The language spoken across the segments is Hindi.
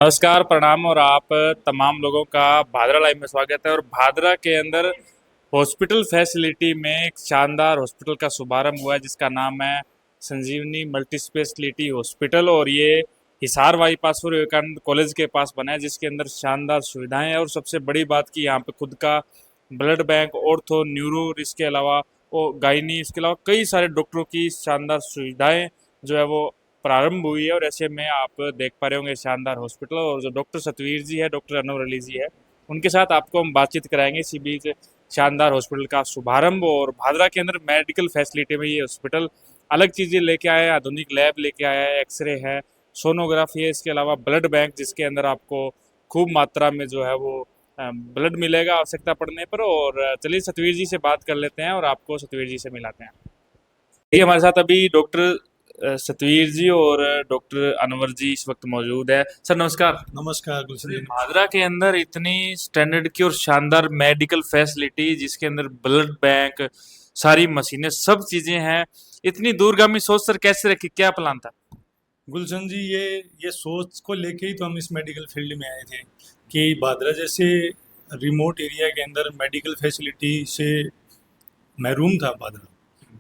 नमस्कार, प्रणाम और आप तमाम लोगों का भादरा लाइव में स्वागत है। और भादरा के अंदर हॉस्पिटल फैसिलिटी में एक शानदार हॉस्पिटल का शुभारंभ हुआ है जिसका नाम है संजीवनी मल्टी स्पेशलिटी हॉस्पिटल। और ये हिसार बाईपास और विवेकानंद कॉलेज के पास बना है, जिसके अंदर शानदार सुविधाएं हैं। और सबसे बड़ी बात कि यहाँ पे खुद का ब्लड बैंक, ऑर्थो, न्यूरो, इसके अलावा वो गायनी, इसके अलावा कई सारे डॉक्टरों की शानदार सुविधाएं जो है वो प्रारंभ हुई है। और ऐसे में आप देख पा रहे होंगे शानदार हॉस्पिटल। और जो डॉक्टर सतवीर जी है, डॉक्टर अनवर अली जी है, उनके साथ आपको हम बातचीत कराएंगे इसी बीच शानदार हॉस्पिटल का शुभारंभ। और भादरा के अंदर मेडिकल फैसिलिटी में ये हॉस्पिटल अलग चीज़ें लेके आया है, आधुनिक लैब लेके आया है, एक्सरे है, सोनोग्राफी है, इसके अलावा ब्लड बैंक जिसके अंदर आपको खूब मात्रा में जो है वो ब्लड मिलेगा आवश्यकता पड़ने पर। और चलिए सतवीर जी से बात कर लेते हैं और आपको सतवीर जी से मिलाते हैं। ये हमारे साथ अभी डॉक्टर सतवीर जी और डॉक्टर अनवर जी इस वक्त मौजूद है। सर नमस्कार। नमस्कार गुलशन जी। भादरा के अंदर इतनी स्टैंडर्ड की और शानदार मेडिकल फैसिलिटी, जिसके अंदर ब्लड बैंक, सारी मशीनें, सब चीजें हैं, इतनी दूरगामी सोच सर कैसे रखी, क्या प्लान था? गुलशन जी, ये सोच को लेके ही तो हम इस मेडिकल फील्ड में आए थे कि भादरा जैसे रिमोट एरिया के अंदर मेडिकल फैसिलिटी से महरूम था भादरा।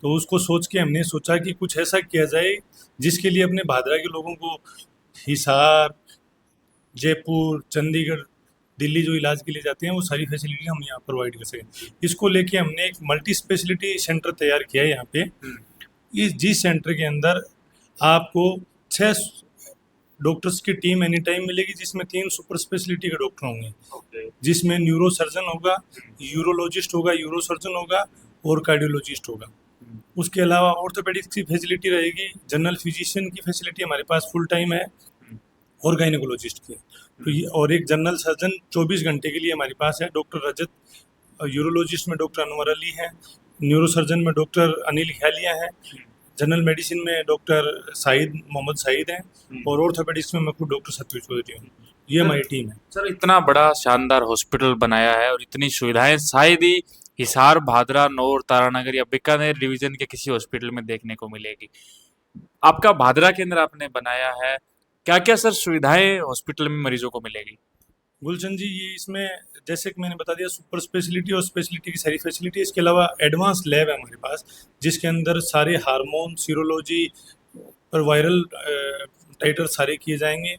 तो उसको सोच के हमने सोचा कि कुछ ऐसा किया जाए जिसके लिए अपने भादरा के लोगों को हिसार, जयपुर, चंडीगढ़, दिल्ली जो इलाज के लिए जाते हैं वो सारी फैसिलिटी हम यहाँ प्रोवाइड कर सकें। इसको लेके हमने एक मल्टी स्पेशलिटी सेंटर तैयार किया है यहाँ पे। जिस सेंटर के अंदर आपको 6 डॉक्टर्स की टीम एनी टाइम मिलेगी, जिसमें 3 सुपर स्पेशलिटी के डॉक्टर होंगे, जिसमें न्यूरो सर्जन होगा, यूरोलॉजिस्ट होगा, यूरो सर्जन होगा और कार्डियोलॉजिस्ट होगा। उसके अलावा ऑर्थोपेडिक्स की फैसिलिटी रहेगी, जनरल फिजिशियन की फैसिलिटी हमारे पास फुल टाइम है और गायनेकोलॉजिस्ट की। तो ये और एक जनरल सर्जन 24 घंटे के लिए हमारे पास है, डॉक्टर रजत। यूरोलॉजिस्ट में डॉक्टर अनवर अली है, न्यूरो सर्जन में डॉक्टर अनिल ख्यालिया है, जनरल मेडिसिन में डॉक्टर मोहम्मद साहिद हैं और ऑर्थोपेडिक्स में मैं खुद डॉक्टर सतवीर चौधरी हूँ। ये हमारी टीम है। सर इतना बड़ा शानदार हॉस्पिटल बनाया है और इतनी सुविधाएं शायद ही हिसार, भादरा, नौर, तारानगर या बीकानेर डिवीजन के किसी हॉस्पिटल में देखने को मिलेगी। आपका भादरा के अंदर आपने बनाया है, क्या क्या सर सुविधाएं हॉस्पिटल में मरीजों को मिलेगी? गुलशन जी, ये इसमें जैसे कि मैंने बता दिया, सुपर स्पेशलिटी और स्पेशलिटी की सारी फैसिलिटी। इसके अलावा एडवांस लैब है हमारे पास, जिसके अंदर सारे हार्मोन, सीरोलॉजी और वायरल टाइटर सारे किए जाएंगे।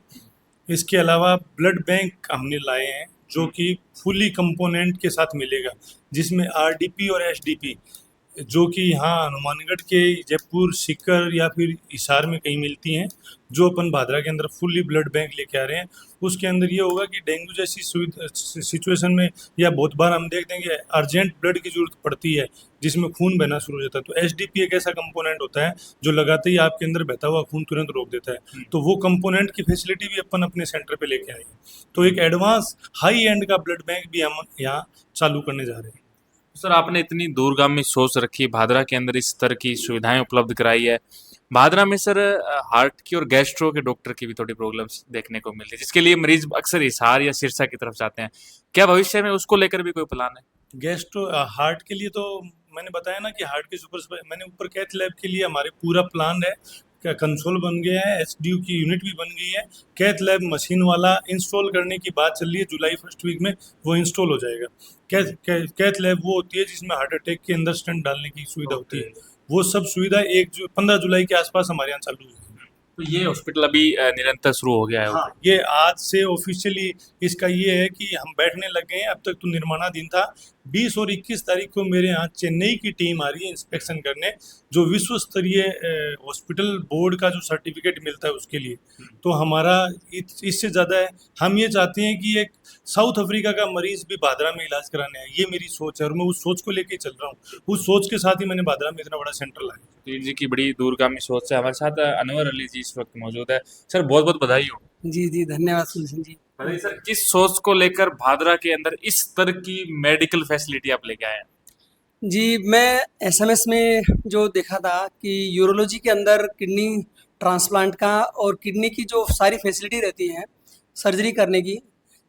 इसके अलावा ब्लड बैंक हमने लाए हैं जो कि फुली कंपोनेंट के साथ मिलेगा, जिसमें आरडीपी और एसडीपी जो कि यहाँ हनुमानगढ़ के, जयपुर, सीकर या फिर हिसार में कहीं मिलती हैं, जो अपन भादरा के अंदर फुल्ली ब्लड बैंक लेके आ रहे हैं। उसके अंदर ये होगा कि डेंगू जैसी सिचुएशन में या बहुत बार हम देखते हैं कि अर्जेंट ब्लड की जरूरत पड़ती है, जिसमें खून बहना शुरू हो जाता है, तो एसडीपी एक ऐसा कंपोनेंट होता है जो लगाते ही आपके अंदर बहता हुआ खून तुरंत रोक देता है। तो वो कंपोनेंट की फैसिलिटी भी अपन अपने सेंटर पे लेके आए हैं। तो एक एडवांस हाई एंड का ब्लड बैंक भी हम यहाँ चालू करने जा रहे हैं। सर आपने इतनी दूरगामी सोच रखी, भादरा के अंदर इस तरह की सुविधाएं उपलब्ध कराई है। भादरा में सर हार्ट की और गैस्ट्रो के डॉक्टर की भी थोड़ी प्रॉब्लम्स देखने को मिलती है, जिसके लिए मरीज अक्सर हिसार या सिरसा की तरफ जाते हैं। क्या भविष्य में उसको लेकर भी कोई प्लान है? गैस्ट्रो हार्ट के लिए तो मैंने बताया ना कि हार्ट के मैंने ऊपर कैथ लैब के लिए हमारे पूरा प्लान है। कंसोल बन गया है, एसडीयू की यूनिट भी बन गई है, कैथ लैब मशीन वाला इंस्टॉल करने की बात चल रही है। जुलाई फर्स्ट वीक में वो इंस्टॉल हो जाएगा। कैथ लैब वो होती है जिसमें हार्ट अटैक के अंदर स्टेंट डालने की सुविधा होती है। वो सब सुविधा 15 जुलाई के आसपास हमारे यहाँ चालू है। तो ये हॉस्पिटल अभी निरंतर शुरू हो गया है? हाँ, ये आज से ऑफिशियली इसका ये है कि हम बैठने लग गए हैं। अब तक तो निर्माणाधीन था। 20 और 21 तारीख को मेरे यहाँ चेन्नई की टीम आ रही है इंस्पेक्शन करने, जो विश्व स्तरीय हॉस्पिटल बोर्ड का जो सर्टिफिकेट मिलता है उसके लिए। तो हमारा इससे ज़्यादा है, हम ये चाहते हैं कि एक साउथ अफ्रीका का मरीज भी भादरा में इलाज कराने आए। ये मेरी सोच है और मैं उस सोच को लेके चल रहा हूँ। उस सोच के साथ ही मैंने भादरा में इतना बड़ा सेंटर लाया। सतवीर जी की बड़ी दूरगामी सोच है। हमारे साथ अनवर अली जी इस वक्त मौजूद है। सर बहुत बहुत बधाई हो। जी जी, धन्यवाद सुलझन जी। बताइए सर, किस सोच को लेकर भादरा के अंदर इस तरह की मेडिकल फैसिलिटी आप लेके आए हैं? जी, मैं एसएमएस में जो देखा था कि यूरोलॉजी के अंदर किडनी ट्रांसप्लांट का और किडनी की जो सारी फैसिलिटी रहती है सर्जरी करने की,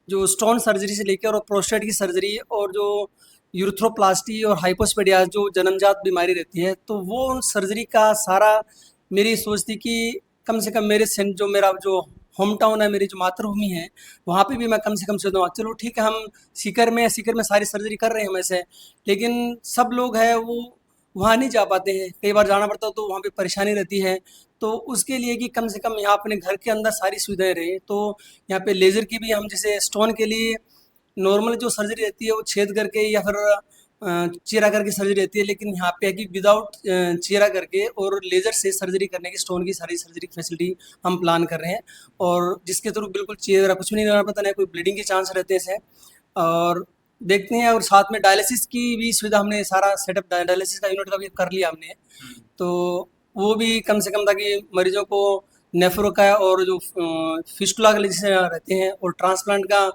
जो स्टोन सर्जरी से लेकर और प्रोस्टेट की सर्जरी और जो यूरेथ्रोप्लास्टी और हाइपोस्पेडियाज जो जन्मजात बीमारी रहती है, तो वो उन सर्जरी का सारा मेरी सोच थी कि कम से कम मेरे जो मेरा जो होम टाउन है, मेरी जो मातृभूमि है, वहाँ पे भी मैं कम से कम सोचता हूँ चलो ठीक है, हम सीकर में सारी सर्जरी कर रहे हैं वैसे, लेकिन सब लोग हैं वो वहाँ नहीं जा पाते हैं, कई बार जाना पड़ता है तो वहाँ पे परेशानी रहती है। तो उसके लिए कि कम से कम यहाँ अपने घर के अंदर सारी सुविधाएं रहे, तो यहाँ पे लेज़र की भी हम जैसे स्टोन के लिए नॉर्मल जो सर्जरी रहती है वो छेद करके या फिर चीरा करके सर्जरी रहती है, लेकिन यहाँ पे है कि विदाउट चीरा करके और लेज़र से सर्जरी करने की, स्टोन की सारी सर्जरी की फैसिलिटी हम प्लान कर रहे हैं, और जिसके थ्रू बिल्कुल चीरा कुछ भी नहीं करना पड़ता, ना कोई ब्लीडिंग के चांस रहते हैं इससे। और देखते हैं, और साथ में डायलिसिस की भी सुविधा हमने सारा सेटअप, डायलिसिस का यूनिट का भी कर लिया हमने, तो वो भी कम से कम ताकि मरीजों को नेफ्रो का और जो फिस्टुला के जैसे रहते हैं और ट्रांसप्लांट का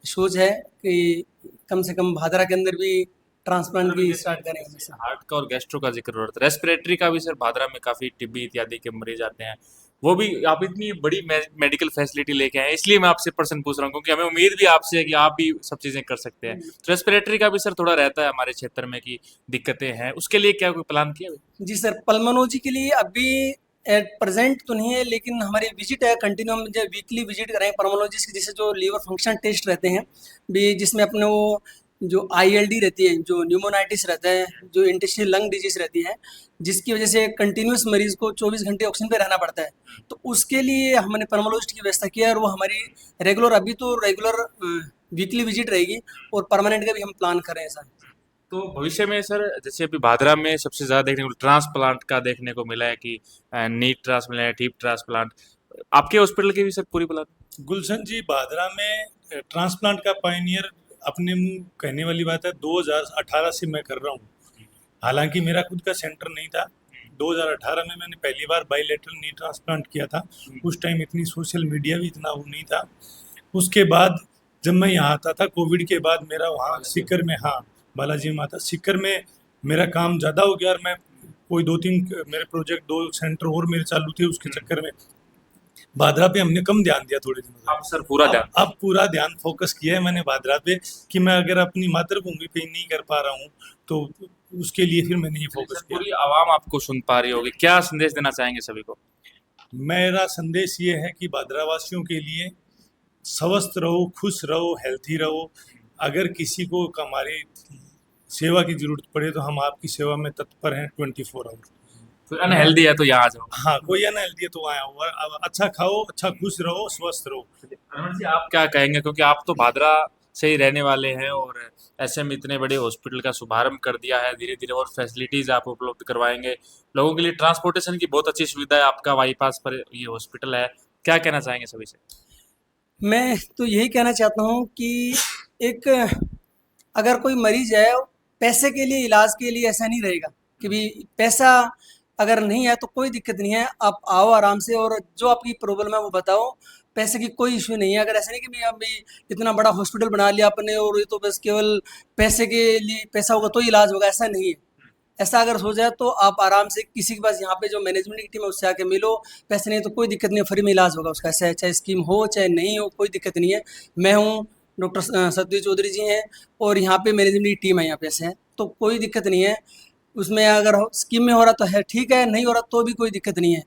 सोच है कि कम से कम भादरा के अंदर भी ट्रांसप्लांट भी स्टार्ट करेंगे हमेशा। हार्ट का और गैस्ट्रो का जिक्र हो रहा था, रेस्पिरेटरी का भी सर भादरा में काफी टीबी इत्यादि के मरीज आते हैं, वो भी आप इतनी बड़ी मेडिकल फैसिलिटी लेके आए हैं, इसलिए मैं आपसे प्रश्न पूछ रहा हूँ क्योंकि हमें उम्मीद भी आपसे है कि आप भी सब चीजें कर सकते हैं। तो रेस्पिरेटरी का भी सर थोड़ा रहता है हमारे क्षेत्र में कि दिक्कतें हैं, उसके लिए क्या कोई प्लान किया? जी सर, पल्मोनोलॉजी के लिए अभी एट प्रेजेंट तो नहीं है, लेकिन हमारी विजिट है कंटिन्यू, हम जो वीकली विजिट करें पल्मोनोलॉजिस्ट की, जैसे जो लीवर फंक्शन टेस्ट रहते हैं भी, जिसमें अपने वो जो आईएलडी रहती है, जो न्यूमोनाइटिस रहता है, जो इंटेस्टाइनल लंग डिजीज रहती है, जिसकी वजह से कंटिन्यूस मरीज को 24 घंटे ऑक्सीजन पे रहना पड़ता है, तो उसके लिए हमने पल्मोनोलॉजिस्ट की व्यवस्था किया है, और वो हमारी रेगुलर, अभी तो रेगुलर वीकली विजिट रहेगी, और परमानेंट का भी हम प्लान कर रहे हैं सर। तो भविष्य में सर जैसे अभी भादरा में सबसे ज्यादा देखने को ट्रांसप्लांट का देखने को मिला है कि नीट ट्रांसप्लांट, हिप ट्रांसप्लांट, आपके हॉस्पिटल की भी सर पूरी प्लान? गुलशन जी, भादरा में ट्रांसप्लांट का पायनियर अपने मुंह कहने वाली बात है, 2018 से मैं कर रहा हूँ। हालांकि मेरा खुद का सेंटर नहीं था। 2018 में मैंने पहली बार बाईलेटरल नी ट्रांसप्लांट किया था। उस टाइम इतनी सोशल मीडिया भी इतना वो नहीं था। उसके बाद जब मैं यहाँ आता था कोविड के बाद, मेरा वहाँ सीकर में, हाँ बालाजी माता सीकर में मेरा काम ज़्यादा हो गया, और मैं कोई 2-3 मेरे प्रोजेक्ट, 2 सेंटर और मेरे चालू थे, उसके चक्कर में भादरा पे हमने कम ध्यान दिया थोड़े दिनों तक। अब सर पूरा ध्यान, अब पूरा ध्यान फोकस किया है मैंने भादरा पे, कि मैं अगर अपनी मातृभूमि पे नहीं कर पा रहा हूँ तो उसके लिए फिर मैंने ये फोकस किया। पूरी आवाम आपको सुन पा रही होगी, क्या संदेश देना चाहेंगे सभी को? मेरा संदेश ये है कि भादरा वासियों के लिए स्वस्थ रहो, खुश रहो, हेल्थी रहो। अगर किसी को हमारी सेवा की जरूरत पड़े तो हम आपकी सेवा में तत्पर हैं 24 आवर। तो अनहेल्दी है तो यहाँ आ जाओ। हाँ, कोई अनहेल्दी है तो आया हुआ, अब अच्छा खाओ, अच्छा खुश रहो, स्वस्थ रहो। रमन जी, आप क्या कहेंगे क्योंकि आप तो भादरा से ही रहने वाले हैं और ऐसे में इतने बड़े हॉस्पिटल का शुभारंभ कर दिया है, धीरे धीरे और फैसिलिटीज आप उपलब्ध करवाएंगे लोगों के लिए, ट्रांसपोर्टेशन की बहुत अच्छी सुविधा है, आपका बाईपास पर ये हॉस्पिटल है, क्या कहना चाहेंगे सभी से? मैं तो यही कहना चाहता हूँ कि एक, अगर कोई मरीज है, पैसे के लिए, इलाज के लिए ऐसा नहीं रहेगा कि भी पैसा अगर नहीं है तो कोई दिक्कत नहीं है, आप आओ आराम से और जो आपकी प्रॉब्लम है वो बताओ, पैसे की कोई इश्यू नहीं है। अगर ऐसा नहीं कि भी अभी इतना बड़ा हॉस्पिटल बना लिया आपने और ये तो बस केवल पैसे के लिए, पैसा होगा तो ही इलाज होगा, ऐसा नहीं है। ऐसा अगर हो जाए तो आप आराम से किसी के पास, यहाँ पे जो मैनेजमेंट की टीम है उससे आके मिलो, पैसे नहीं तो कोई दिक्कत नहीं है, फ्री में इलाज होगा उसका, ऐसा है, चाहे स्कीम हो चाहे नहीं हो, कोई दिक्कत नहीं है। मैं हूँ, डॉक्टर सतदेव चौधरी जी हैं, और यहाँ पे मैनेजमेंट की टीम है यहाँ पे से, तो कोई दिक्कत नहीं है उसमें। अगर स्कीम में हो रहा तो है ठीक है, नहीं हो रहा तो भी कोई दिक्कत नहीं है,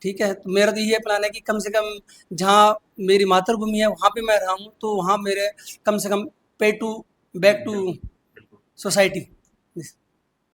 ठीक है। तो मेरा तो ये प्लान है कि कम से कम जहाँ मेरी मातृभूमि है वहाँ पे मैं रहा हूँ, तो वहाँ मेरे कम से कम पे टू बैक टू सोसाइटी